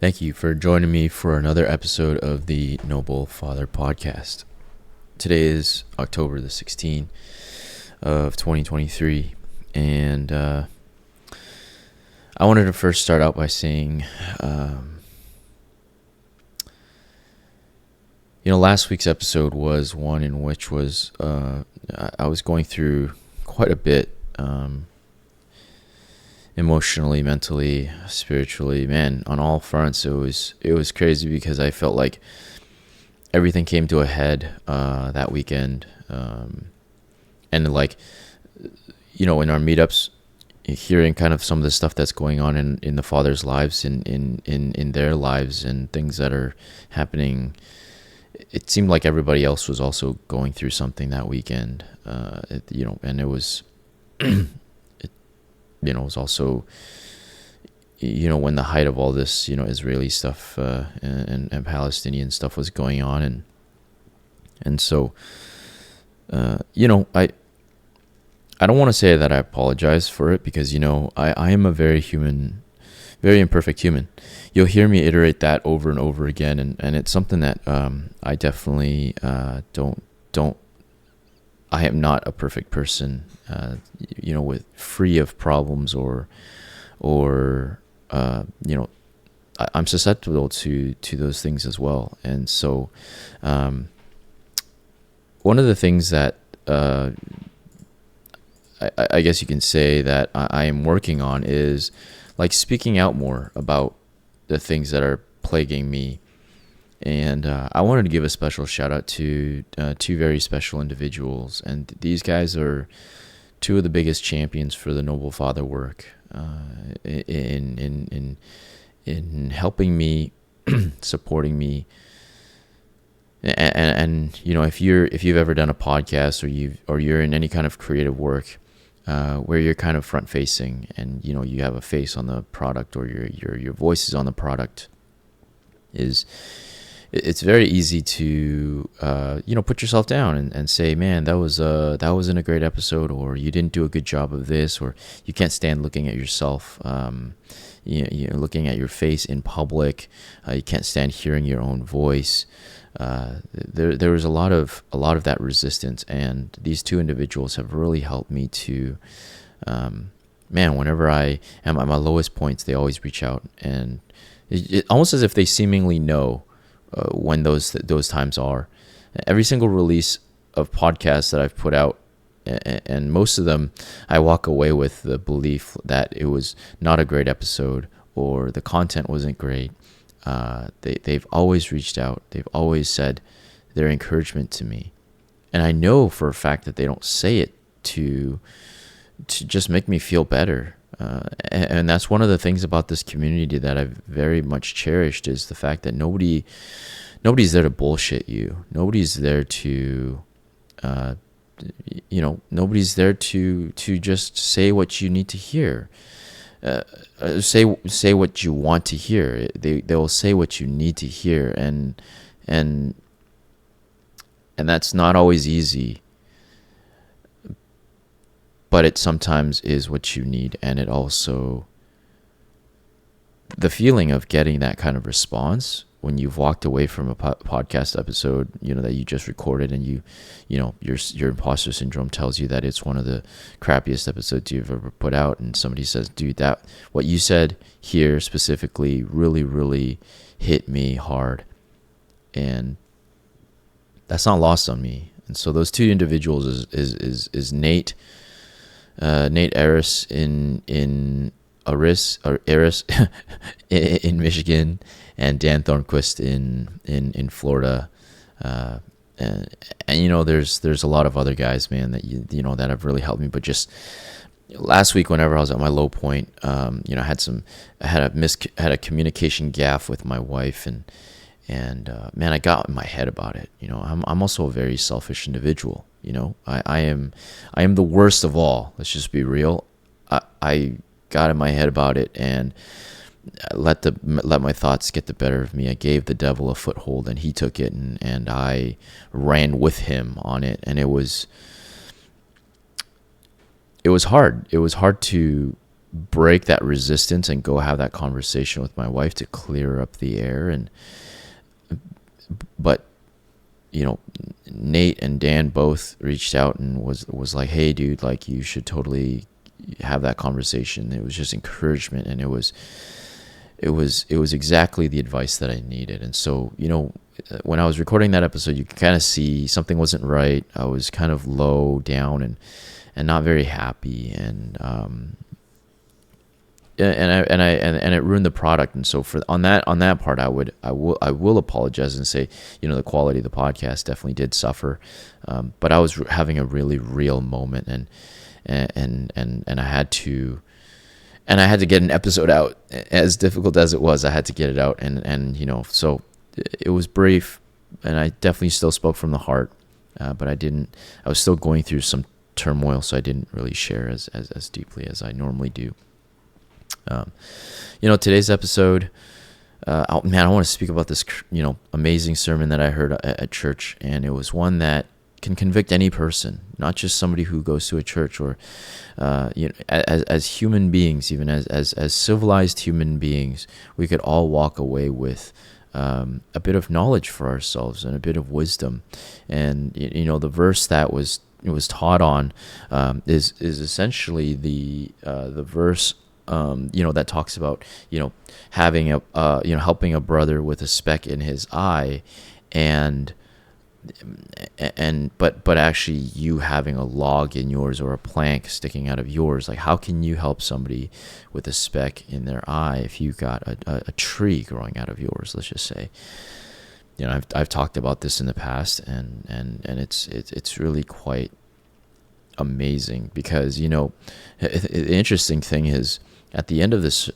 Thank you for joining me for another episode of the Noble Father Podcast. Today is October the 16th of 2023, and I wanted to first start out by saying, last week's episode was one in which I was going through quite a bit, emotionally, mentally, spiritually, man, on all fronts. It was crazy because I felt like everything came to a head that weekend, and like, in our meetups, hearing kind of some of the stuff that's going on in the fathers' lives, in their lives, and things that are happening. It seemed like everybody else was also going through something that weekend, and it was it was also, when the height of all this, Israeli stuff and Palestinian stuff was going on, and so, I don't want to say that I apologize for it, because I am a very imperfect human. You'll hear me iterate that over and over again, and it's something that I definitely don't. I am not a perfect person, with free of problems or I'm susceptible to those things as well. And so, one of the things that I guess you can say that I am working on is like speaking out more about the things that are plaguing me. And I wanted to give a special shout out to two very special individuals, and these guys are two of the biggest champions for the Noble Father work, in helping me, supporting me, and if you've ever done a podcast, or you're in any kind of creative work, where you're kind of front facing, and you have a face on the product, or your voice is on the product, it's very easy to put yourself down and say, man, that wasn't a great episode, or you didn't do a good job of this, or you can't stand looking at yourself, looking at your face in public. You can't stand hearing your own voice. There was a lot of that resistance, and these two individuals have really helped me to, whenever I am at my lowest points, they always reach out, and it almost as if they seemingly know when those times are. Every single release of podcasts that I've put out, and most of them, I walk away with the belief that it was not a great episode, or the content wasn't great. They've always reached out. They've always said their encouragement to me, and I know for a fact that they don't say it to just make me feel better. And that's one of the things about this community that I've very much cherished, is the fact that nobody's there to bullshit you. Nobody's there to, nobody's there to just say what you need to hear. Say what you want to hear. They'll say what you need to hear, and that's not always easy. But it sometimes is what you need, and it also, the feeling of getting that kind of response when you've walked away from a podcast episode, that you just recorded, and your imposter syndrome tells you that it's one of the crappiest episodes you've ever put out, and somebody says, dude, that what you said here specifically really, really hit me hard, and that's not lost on me. And so those two individuals is Nate Aris in Aris in Michigan, and Dan Thornquist in Florida, and there's a lot of other guys, man, that that have really helped me. But just last week, whenever I was at my low point, I had a communication gaffe with my wife, and man, I got in my head about it. I'm also a very selfish individual. I am the worst of all. Let's just be real. I got in my head about it, and let my thoughts get the better of me. I gave the devil a foothold, and he took it, and I ran with him on it, and it was hard. It was hard to break that resistance and go have that conversation with my wife to clear up the air. But Nate and Dan both reached out and was like, hey dude, like you should totally have that conversation. It was just encouragement, and it was exactly the advice that I needed. And so, when I was recording that episode, you could kind of see something wasn't right. I was kind of low down and not very happy, and it ruined the product. And so on that part, I will apologize and say, the quality of the podcast definitely did suffer. But I was having a really real moment, and I had to get an episode out. As difficult as it was, I had to get it out, and so it was brief, and I definitely still spoke from the heart. But I was still going through some turmoil, so I didn't really share as deeply as I normally do. Today's episode, I want to speak about this, amazing sermon that I heard at church, and it was one that can convict any person, not just somebody who goes to a church, or, as human beings, even as civilized human beings, we could all walk away with a bit of knowledge for ourselves and a bit of wisdom. And, the verse that was taught on is essentially the verse that talks about having helping a brother with a speck in his eye, but actually you having a log in yours or a plank sticking out of yours. Like, how can you help somebody with a speck in their eye if you got a tree growing out of yours? Let's just say. I've talked about this in the past, and it's really quite amazing, because the interesting thing is, at the end of this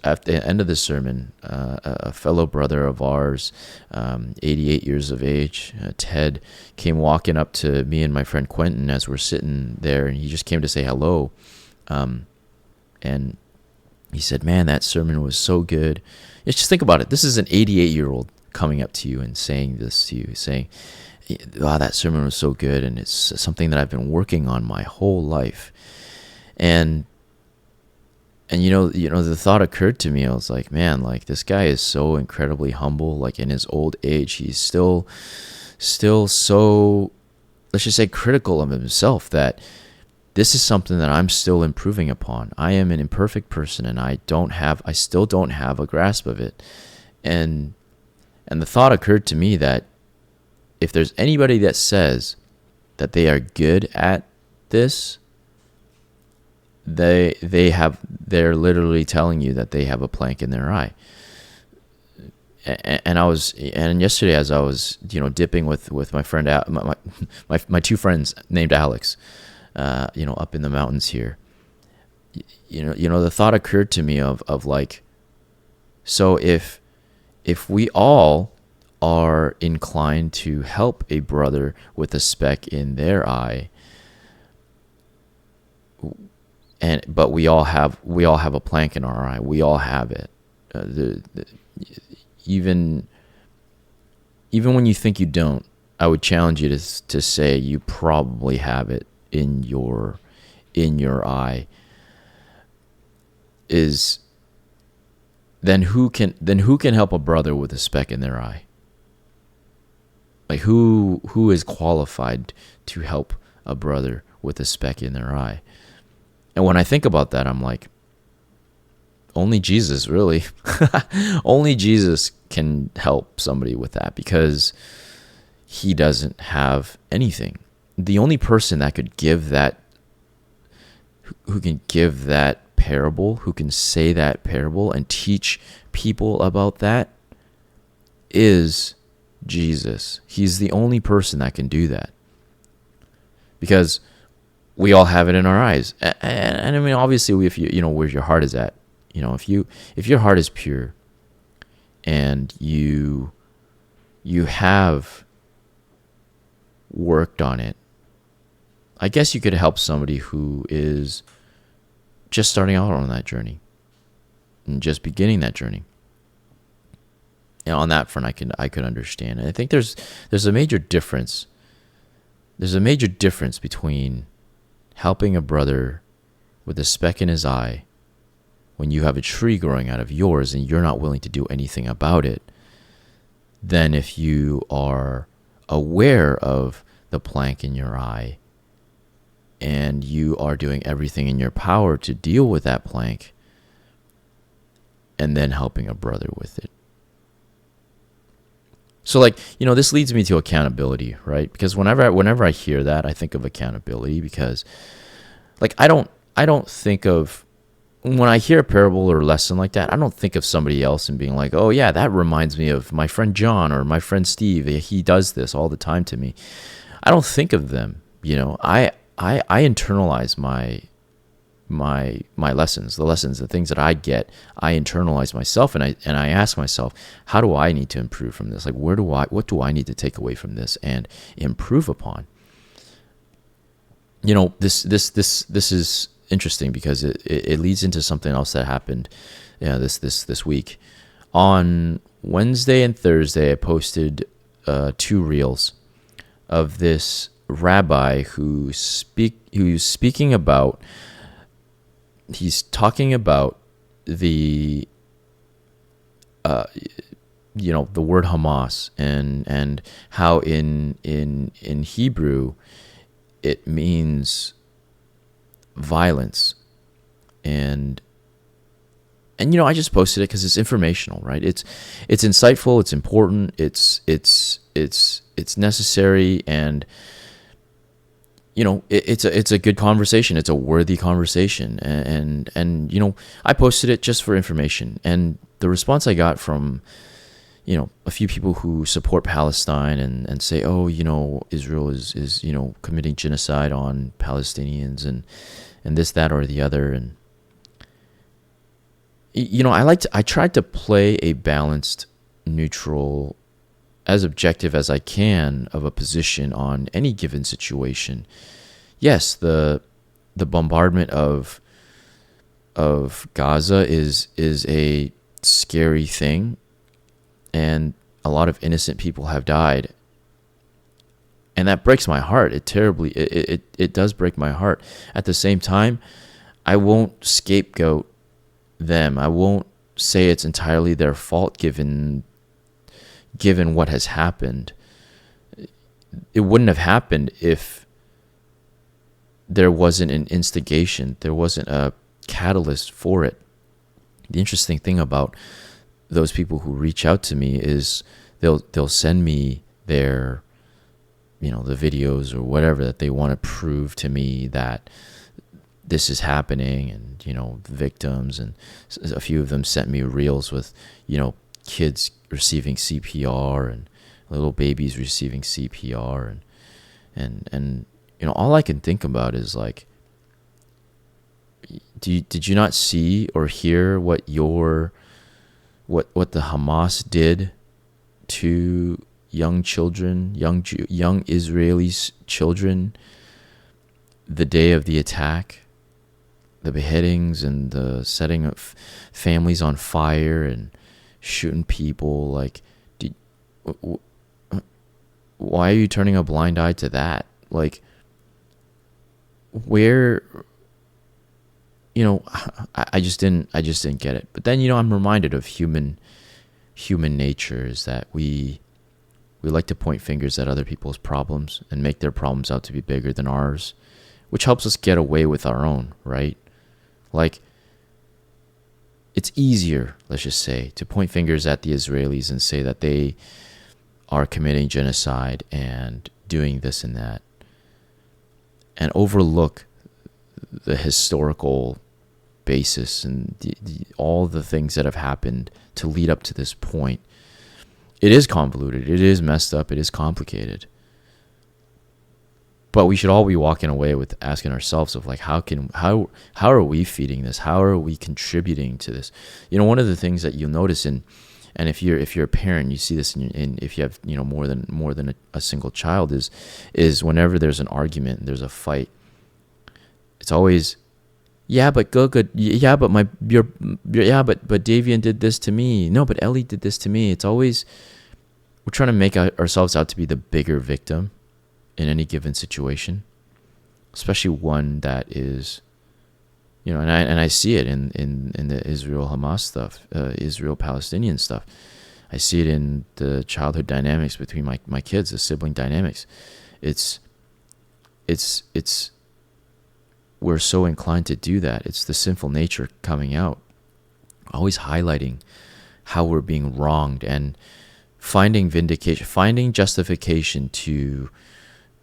sermon, a fellow brother of ours, 88 years of age, Ted, came walking up to me and my friend Quentin as we're sitting there, and he just came to say hello. And he said, "Man, that sermon was so good." Just think about it. This is an 88-year-old coming up to you and saying this to you, saying, "Wow, that sermon was so good, and it's something that I've been working on my whole life." And the thought occurred to me. I was like, man, like, this guy is so incredibly humble. Like, in his old age, he's still so, let's just say, critical of himself, that this is something that I'm still improving upon. I am an imperfect person, and I still don't have a grasp of it. And the thought occurred to me that if there's anybody that says that they are good at this, they're literally telling you that they have a plank in their eye. And yesterday, as I was dipping with my friend, my two friends named Alex, up in the mountains here, the thought occurred to me of like, so if we all are inclined to help a brother with a speck in their eye, but we all have a plank in our eye. We all have it. Even when you think you don't, I would challenge you to say you probably have it in your eye. Then who can help a brother with a speck in their eye? Like, who is qualified to help a brother with a speck in their eye? And when I think about that, I'm like, only Jesus, really. Only Jesus can help somebody with that, because he doesn't have anything. The only person that could give that, who can give that parable, who can say that parable and teach people about that, is Jesus. He's the only person that can do that, because we all have it in our eyes. And I mean, obviously, if you where your heart is at, if your heart is pure, and you have worked on it, I guess you could help somebody who is just starting out on that journey and just beginning that journey. And on that front, I could understand. And I think there's a major difference. There's a major difference between helping a brother with a speck in his eye, when you have a tree growing out of yours and you're not willing to do anything about it, than if you are aware of the plank in your eye and you are doing everything in your power to deal with that plank and then helping a brother with it. So this leads me to accountability, right? Because whenever I hear that, I think of accountability, because I don't think of, when I hear a parable or lesson like that, I don't think of somebody else and being like, oh yeah, that reminds me of my friend John or my friend Steve. He does this all the time to me. I don't think of them. I internalize my lessons, the things that I get. I internalize myself, and I ask myself, how do I need to improve from this? What do I need to take away from this and improve upon? This is interesting because it leads into something else that happened this week. On Wednesday and Thursday, I posted 2 reels of this rabbi who's speaking about, he's talking about the the word Hamas and how in Hebrew it means violence, and I just posted it because it's informational, right? It's insightful, it's important, it's necessary, and it's a good conversation. It's a worthy conversation, and I posted it just for information, and the response I got from a few people who support Palestine and say, oh, Israel is committing genocide on Palestinians and this, that, or the other. And, I tried to play a balanced, neutral, as objective as I can of a position on any given situation. Yes, the bombardment of Gaza is a scary thing, and a lot of innocent people have died, and that breaks my heart. It does break my heart. At the same time, I won't scapegoat them. I won't say it's entirely their fault given what has happened. It wouldn't have happened if there wasn't an instigation, there wasn't a catalyst for it. The interesting thing about those people who reach out to me is they'll send me their the videos or whatever that they want to prove to me that this is happening, and the victims, and a few of them sent me reels with kids receiving CPR and little babies receiving CPR, and all I can think about is did you not see or hear what the Hamas did to young children, young Israelis' children, the day of the attack, the beheadings and the setting of families on fire and shooting people? Why are you turning a blind eye to that? Where, I just didn't get it. But then, I'm reminded of human nature, is that we like to point fingers at other people's problems and make their problems out to be bigger than ours, which helps us get away with our own, right? It's easier, let's just say, to point fingers at the Israelis and say that they are committing genocide and doing this and that, and overlook the historical basis and all the things that have happened to lead up to this point. It is convoluted, it is messed up, it is complicated. But we should all be walking away with asking ourselves of how are we feeding this? How are we contributing to this? One of the things that you'll notice and if you're a parent, you see this if you have more than a single child, is whenever there's an argument, there's a fight, it's always, yeah, but good, yeah, but but Davian did this to me. No, but Ellie did this to me. It's always, we're trying to make ourselves out to be the bigger victim in any given situation, especially one that is, and I see it in the Israel-Hamas stuff, Israel-Palestinian stuff. I see it in the childhood dynamics between my kids, the sibling dynamics. It's we're so inclined to do that. It's the sinful nature coming out, always highlighting how we're being wronged and finding vindication, finding justification to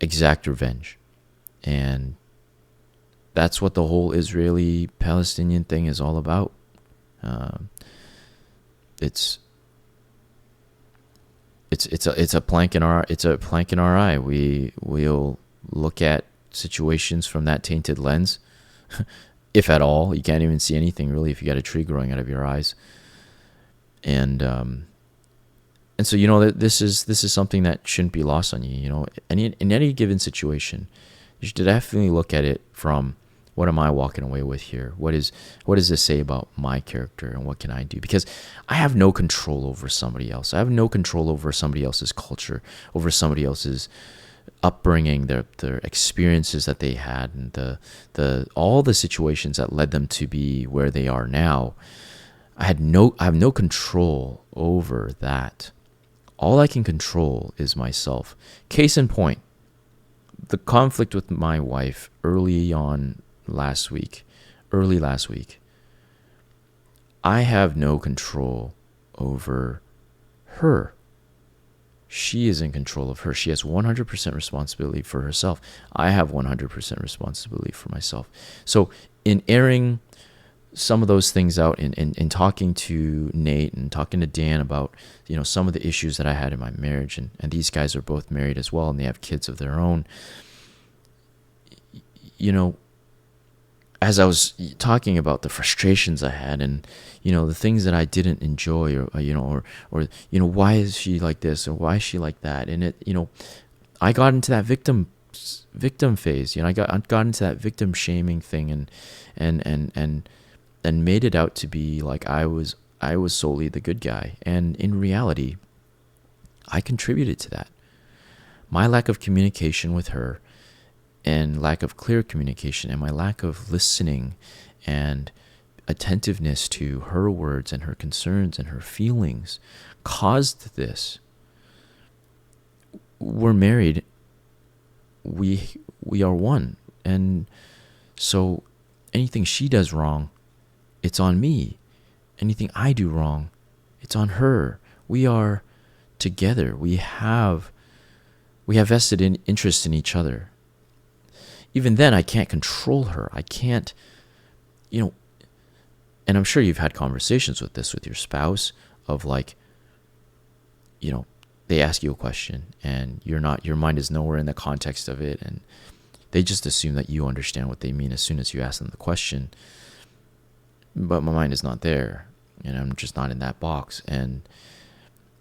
exact revenge. And that's what the whole Israeli-Palestinian thing is all about. It's a plank in our eye. We'll look at situations from that tainted lens, if at all. You can't even see anything really if you got a tree growing out of your eyes. And so this is something that shouldn't be lost on you. In any given situation, you should definitely look at it from, what am I walking away with here? What does this say about my character, and what can I do? Because I have no control over somebody else. I have no control over somebody else's culture, over somebody else's upbringing, their experiences that they had, and all the situations that led them to be where they are now. I have no control over that. All I can control is myself. Case in point, the conflict with my wife early last week. I have no control over her. She is in control of her. She has 100% responsibility for herself. I have 100% responsibility for myself. So in airing some of those things out, in talking to Nate and talking to Dan about, some of the issues that I had in my marriage, and these guys are both married as well, and they have kids of their own. As I was talking about the frustrations I had, and the things that I didn't enjoy, or why is she like this, or why is she like that, and I got into that victim phase. I got into that victim shaming thing, and made it out to be like I was solely the good guy, and in reality, I contributed to that. My lack of communication with her, and lack of clear communication, and my lack of listening and attentiveness to her words and her concerns and her feelings caused this. We're married. We are one. And so anything she does wrong, it's on me. Anything I do wrong, it's on her. We are together. We have vested interest in each other. Even then, I can't control her. I can't, and I'm sure you've had conversations with this with your spouse of like, they ask you a question and your mind is nowhere in the context of it, and they just assume that you understand what they mean as soon as you ask them the question. But my mind is not there, and I'm just not in that box. And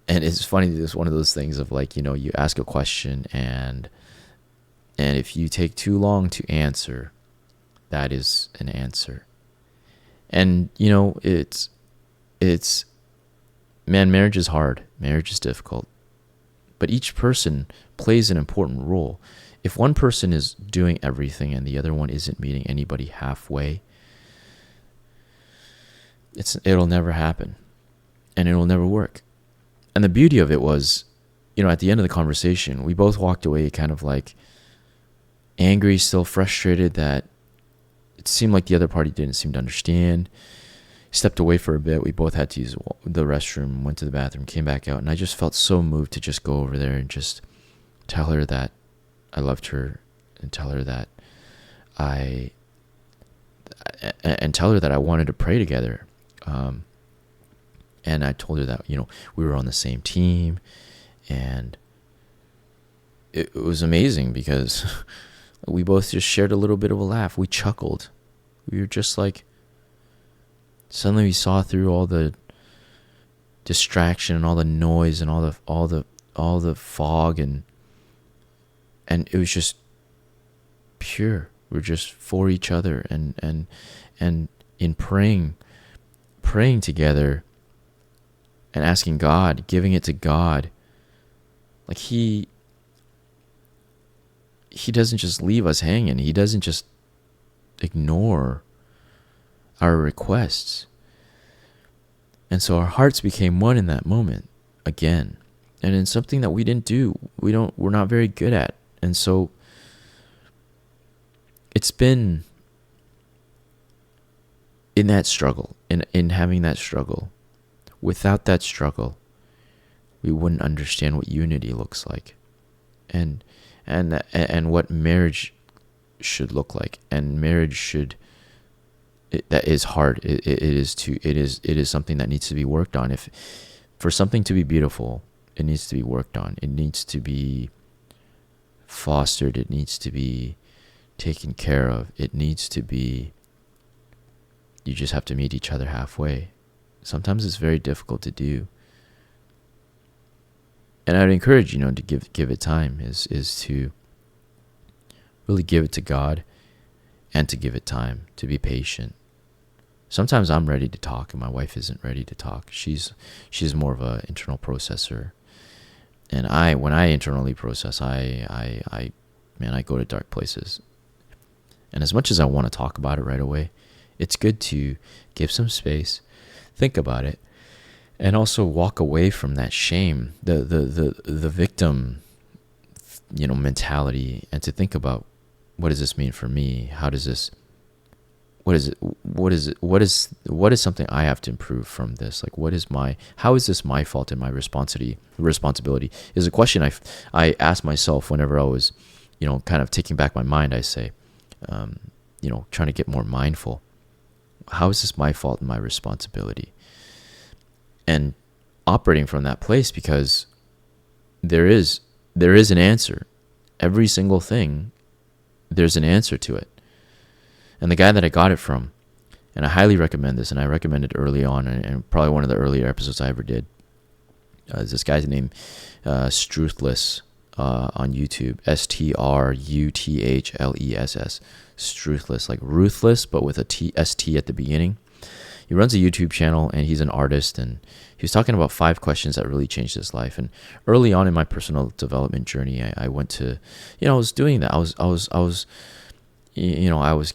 it's funny, it's one of those things of like, you ask a question, and if you take too long to answer, that is an answer. And, it's, man, marriage is hard. Marriage is difficult. But each person plays an important role. If one person is doing everything and the other one isn't meeting anybody halfway, it'll never happen. And it'll never work. And the beauty of it was, at the end of the conversation, we both walked away kind of like, angry, still frustrated that it seemed like the other party didn't seem to understand. Stepped away for a bit. We both had to use the restroom, went to the bathroom, came back out, and I just felt so moved to just go over there and just tell her that I loved her, and tell her that I wanted to pray together. And I told her that, we were on the same team, and it was amazing because we both just shared a little bit of a laugh. We chuckled. We were just like, suddenly we saw through all the distraction and all the noise and all the fog, and it was just pure. We're just for each other, and in praying together and asking God, giving it to God. Like he doesn't just leave us hanging. He doesn't just ignore our requests. And so our hearts became one in that moment again. And it's something that we didn't do. We're not very good at. And so it's been in that struggle, in having that struggle. Without that struggle, we wouldn't understand what unity looks like, and what marriage should look like. And marriage that is hard. It is something that needs to be worked on. If for something to be beautiful, it needs to be worked on. It needs to be fostered. It needs to be taken care of. It needs to be, you just have to meet each other halfway. Sometimes it's very difficult to do. And I'd encourage, to give it time, is to really give it to God, and to give it time, to be patient. Sometimes I'm ready to talk and my wife isn't ready to talk. She's more of an internal processor. And when I internally process, I go to dark places. And as much as I want to talk about it right away, it's good to give some space, think about it, and also walk away from that shame, the victim, mentality, and to think about, what does this mean for me? What is something I have to improve from this? Like, how is this my fault and my responsibility is a question I asked myself whenever I was, kind of taking back my mind. I say, trying to get more mindful. How is this my fault and my responsibility? And operating from that place, because there is an answer. Every single thing, there's an answer to it. And the guy that I got it from, and I highly recommend this, and I recommended it early on, and probably one of the earlier episodes I ever did, is this guy's name, Struthless, on YouTube, Struthless, Struthless, like ruthless, but with a ST at the beginning. He runs a YouTube channel, and he's an artist, and he was talking about 5 questions that really changed his life. And early on in my personal development journey, I went to, I was doing that. I was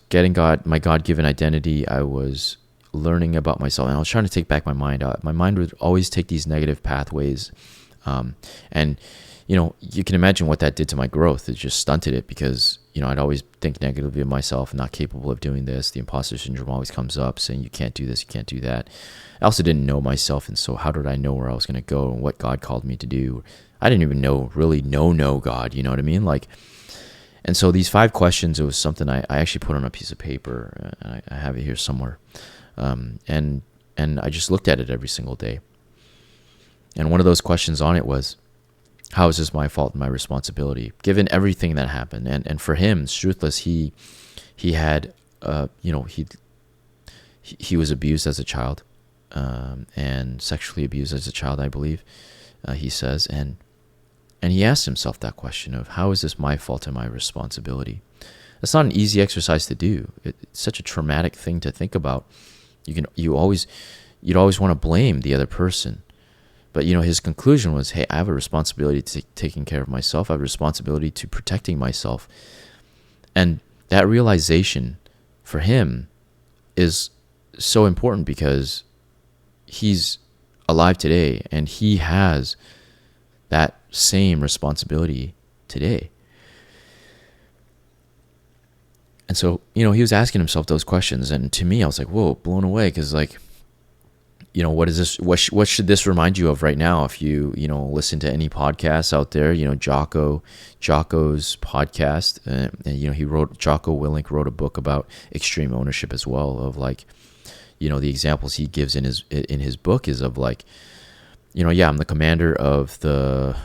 getting my God-given identity. I was learning about myself, and I was trying to take back my mind. My mind would always take these negative pathways, and you can imagine what that did to my growth. It just stunted it, because I'd always think negatively of myself, not capable of doing this. The imposter syndrome always comes up, saying you can't do this, you can't do that. I also didn't know myself, and so how did I know where I was going to go and what God called me to do? I didn't even really know God, you know what I mean? And so these 5 questions, it was something I actually put on a piece of paper. I have it here somewhere. And I just looked at it every single day. And one of those questions on it was, how is this my fault and my responsibility, given everything that happened? And for him, Struthless, he had, he was abused as a child, and sexually abused as a child, I believe, he says. And he asked himself that question of, how is this my fault and my responsibility? That's not an easy exercise to do. It's such a traumatic thing to think about. You'd always want to blame the other person. But, his conclusion was, hey, I have a responsibility to taking care of myself. I have a responsibility to protecting myself. And that realization for him is so important, because he's alive today and he has that same responsibility today. And so, he was asking himself those questions. And to me, I was like, whoa, blown away. Because what is this? What should this remind you of right now? If you listen to any podcasts out there, Jocko's podcast, and Jocko Willink wrote a book about extreme ownership as well, of the examples he gives in his book is of I'm the commander of the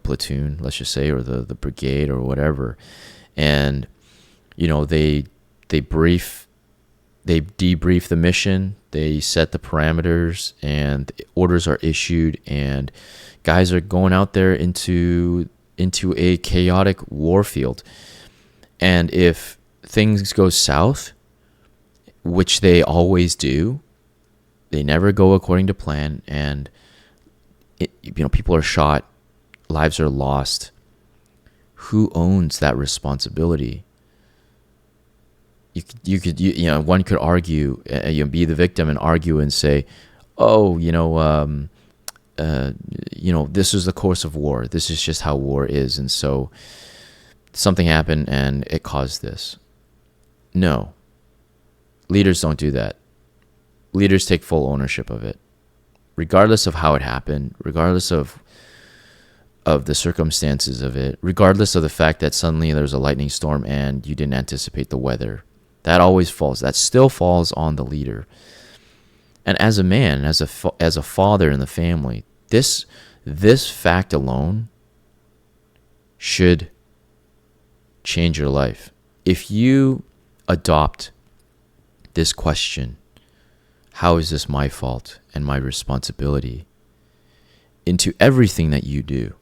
platoon, let's just say, or the brigade or whatever, and they debrief the mission, they set the parameters, and orders are issued, and guys are going out there into a chaotic war field. And if things go south, which they always do, they never go according to plan, and people are shot, lives are lost. Who owns that responsibility? one could argue, be the victim and argue and say, oh, this is the course of war. This is just how war is. And so something happened and it caused this. No, leaders don't do that. Leaders take full ownership of it, regardless of how it happened, regardless of the circumstances of it, regardless of the fact that suddenly there's a lightning storm and you didn't anticipate the weather. That still falls on the leader. And as a man, as a father in the family, this fact alone should change your life. If you adopt this question, how is this my fault and my responsibility, into everything that you do,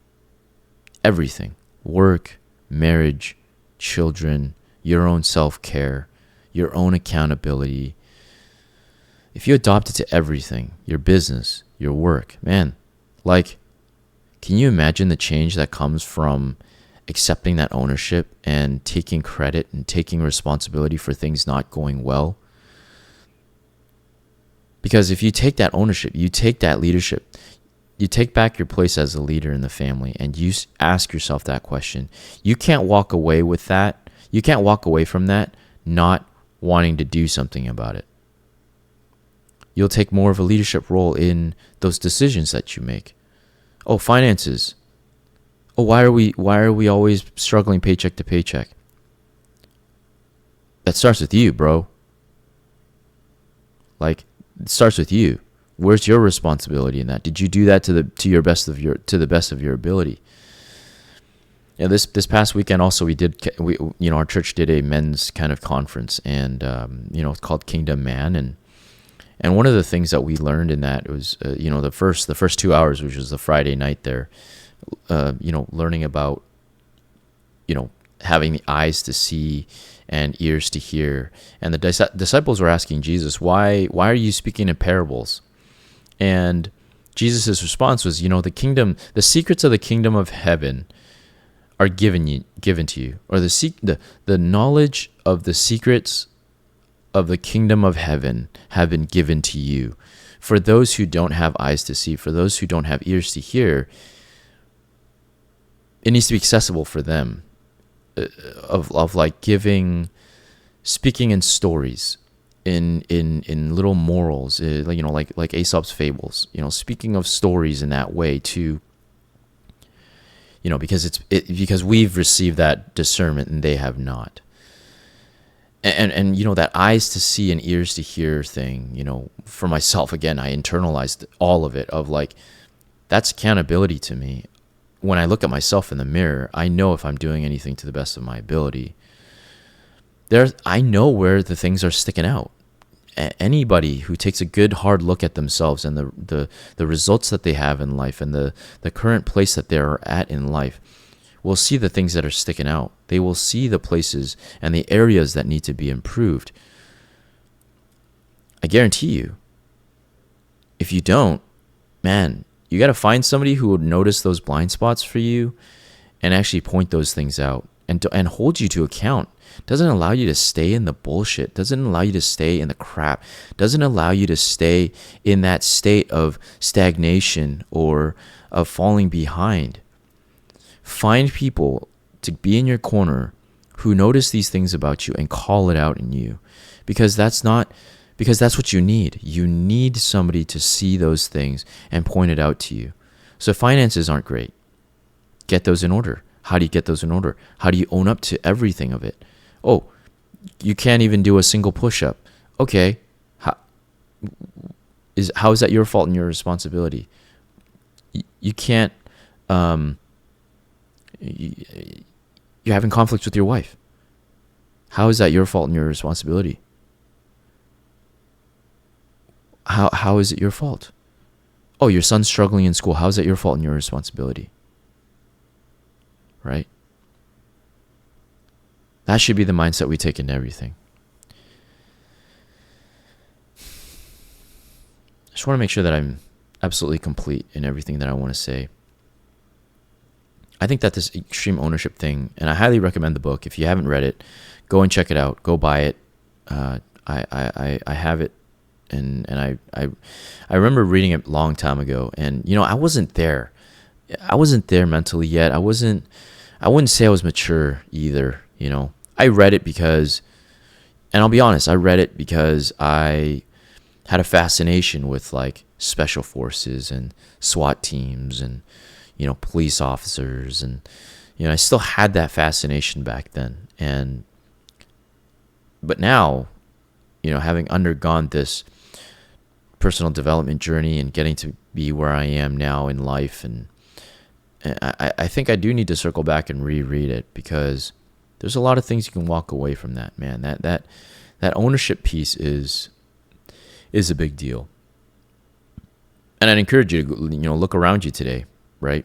everything, work, marriage, children, your own self-care, your own accountability, if you adopt it to everything, your business, your work, man, can you imagine the change that comes from accepting that ownership and taking credit and taking responsibility for things not going well? Because if you take that ownership, you take that leadership, you take back your place as a leader in the family, and you ask yourself that question. You can't walk away with that. You can't walk away from that not wanting to do something about it. You'll take more of a leadership role in those decisions that you make. Oh, finances. Oh, why are we always struggling paycheck to paycheck? That starts with you, bro. It starts with you. Where's your responsibility in that? Did you do that to the best of your ability? This past weekend also our church did a men's kind of conference, and it's called Kingdom Man, and one of the things that we learned in that was the first 2 hours, which was the Friday night there, learning about having the eyes to see and ears to hear. And the disciples were asking Jesus, why are you speaking in parables? And Jesus' response was, the secrets of the kingdom of heaven are given to you, or the knowledge of the secrets of the kingdom of heaven have been given to you. For those who don't have eyes to see, for those who don't have ears to hear, it needs to be accessible for them, speaking in stories, in little morals, like Aesop's fables, speaking of stories in that way to, because we've received that discernment and they have not. And that eyes to see and ears to hear thing, for myself, again, I internalized all of it that's accountability to me. When I look at myself in the mirror, I know if I'm doing anything to the best of my ability. I know where the things are sticking out. Anybody who takes a good hard look at themselves and the results that they have in life and the current place that they're at in life will see the things that are sticking out. They will see the places and the areas that need to be improved. I guarantee you, if you don't, man, you got to find somebody who would notice those blind spots for you and actually point those things out and hold you to account. Doesn't allow you to stay in the bullshit. Doesn't allow you to stay in the crap. Doesn't allow you to stay in that state of stagnation or of falling behind. Find people to be in your corner who notice these things about you and call it out in you, because that's what you need. You need somebody to see those things and point it out to you. So finances aren't great. Get those in order. How do you get those in order? How do you own up to everything of it? Oh, you can't even do a single push-up. Okay, how is that your fault and your responsibility? You can't. You're having conflicts with your wife. How is that your fault and your responsibility? How is it your fault? Oh, your son's struggling in school. How is that your fault and your responsibility? Right? That should be the mindset we take into everything. I just want to make sure that I'm absolutely complete in everything that I want to say. I think that this extreme ownership thing, and I highly recommend the book. If you haven't read it, go and check it out. Go buy it. I have it, and I remember reading it a long time ago, and I wasn't there. I wasn't there mentally yet. I wouldn't say I was mature either. I read it because, and I'll be honest, I read it because I had a fascination with like special forces and SWAT teams and police officers, and I still had that fascination back then. But now, having undergone this personal development journey and getting to be where I am now in life, and I think I do need to circle back and reread it, because there's a lot of things you can walk away from that, man. That ownership piece is a big deal. And I'd encourage you to look around you today, right?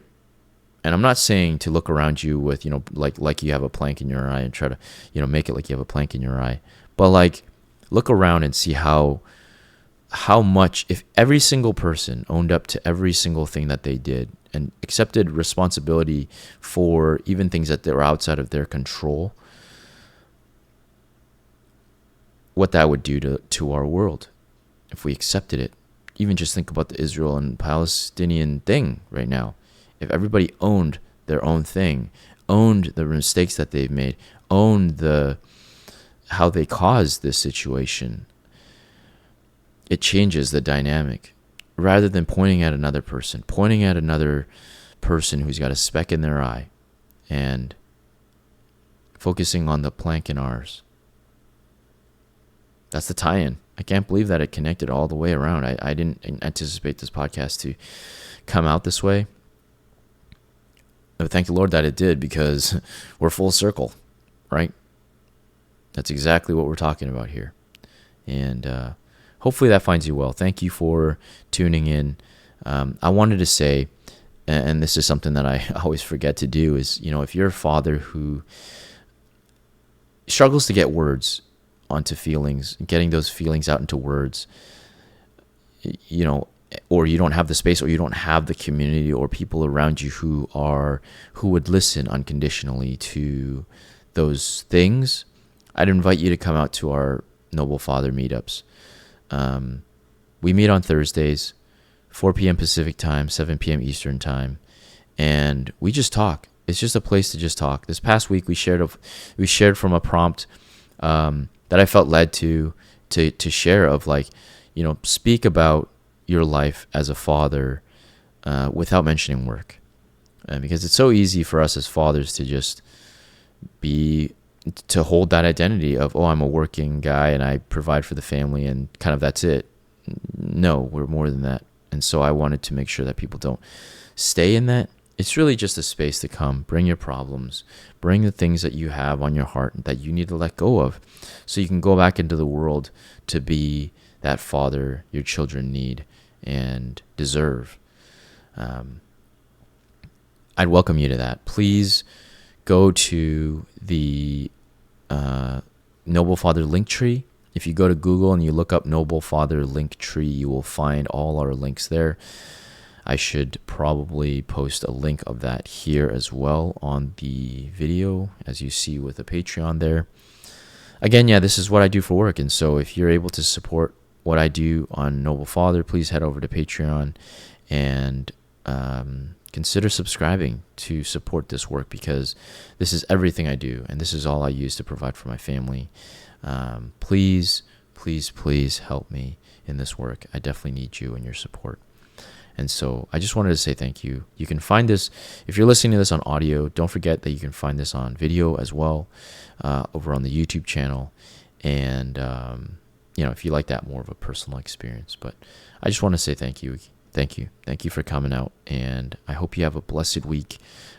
And I'm not saying to look around you with like you have a plank in your eye and try to make it like you have a plank in your eye, but like look around and see how much, if every single person owned up to every single thing that they did and accepted responsibility for even things that were outside of their control, what that would do to our world if we accepted it. Even just think about the Israel and Palestinian thing right now. If everybody owned their own thing, owned the mistakes that they've made, owned how they caused this situation, it changes the dynamic. Rather than pointing at another person who's got a speck in their eye, and focusing on the plank in ours. That's the tie-in. I can't believe that it connected all the way around. I didn't anticipate this podcast to come out this way. But thank the Lord that it did, because we're full circle, right? That's exactly what we're talking about here. And hopefully that finds you well. Thank you for tuning in. I wanted to say, and this is something that I always forget to do, is, if you're a father who struggles to get words onto feelings, getting those feelings out into words, or you don't have the space, or you don't have the community or people around you who would listen unconditionally to those things, I'd invite you to come out to our Noble Father meetups. We meet on Thursdays, 4 p.m. Pacific time, 7 p.m. Eastern time, and we just talk. It's just a place to just talk. This past week we shared from a prompt that I felt led to share, of speak about your life as a father without mentioning work, because it's so easy for us as fathers to just to hold that identity of, oh, I'm a working guy and I provide for the family and kind of that's it. No, we're more than that. And so I wanted to make sure that people don't stay in that. It's really just a space to come, bring your problems, bring the things that you have on your heart that you need to let go of, so you can go back into the world to be that father your children need and deserve. I'd welcome you to that. Please go to the Noble Father Linktree. If you go to Google and you look up Noble Father Linktree, you will find all our links there. I should probably post a link of that here as well on the video, as you see with the Patreon there. Again, this is what I do for work, and so if you're able to support what I do on Noble Father, please head over to Patreon and consider subscribing to support this work, because this is everything I do, and this is all I use to provide for my family. Please help me in this work. I definitely need you and your support. And so I just wanted to say thank you. You can find this, if you're listening to this on audio, don't forget that you can find this on video as well, over on the YouTube channel. And, if you like that more of a personal experience. But I just want to say thank you. Thank you. Thank you for coming out. And I hope you have a blessed week.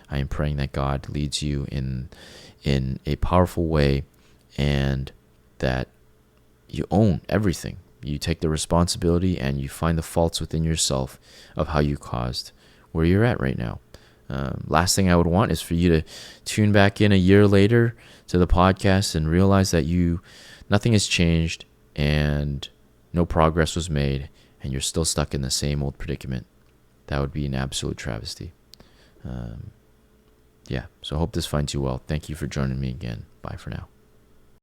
I am praying that God leads you in a powerful way, and that you own everything. You take the responsibility and you find the faults within yourself of how you caused where you're at right now. Last thing I would want is for you to tune back in a year later to the podcast and realize that nothing has changed and no progress was made, and you're still stuck in the same old predicament. That would be an absolute travesty. So I hope this finds you well. Thank you for joining me again. Bye for now.